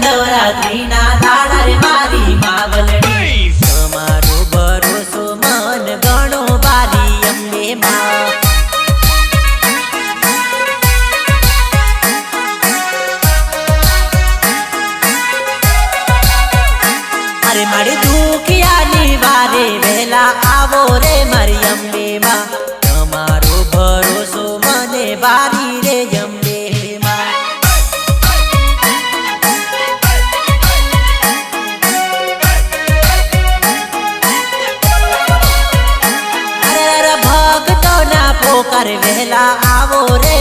नवरात्रि ना दाड़ा रे मारी मावलड़ी तमारो भरोसो मन गणो बारी अम्बे मां अरे मारी दुखिया निवारे वेला आवो रे मारी अम्बे मां तमारो भरोसो मने बारी रे अम्बे मां अरे भक्तो ना पोकर वेला आवो रे